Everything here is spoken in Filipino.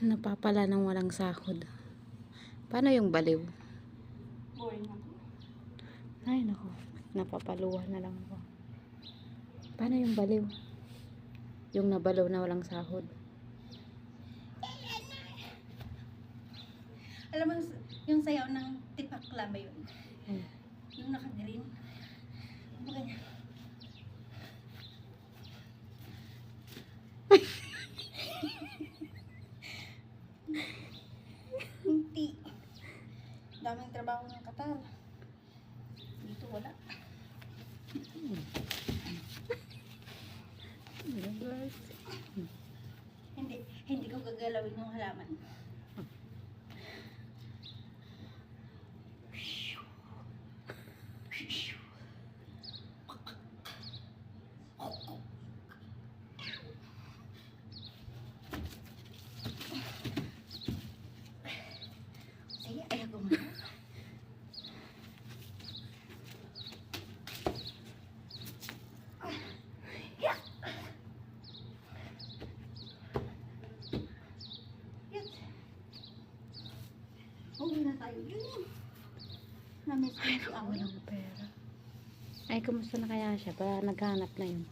Napapala ng walang sahod. Paano yung baliw? Boring ako. Ay, naku. Napapaluhan na lang ako. Paano yung baliw? Yung nabalaw na walang sahod. Alam mo, yung sayaw ng tipakla ba yun? Hmm. Yung naka-green. Ano ganyan? Hindi. Daming trabaho ng katal. Dito wala. Hindi ko gagalawin yung halaman. Sige, ayaw ko muna. Uwi na tayo dyan. Na-miss ko na si Awa. Walang pera. Ay, kumusta na kaya siya? Para naghanap na yun.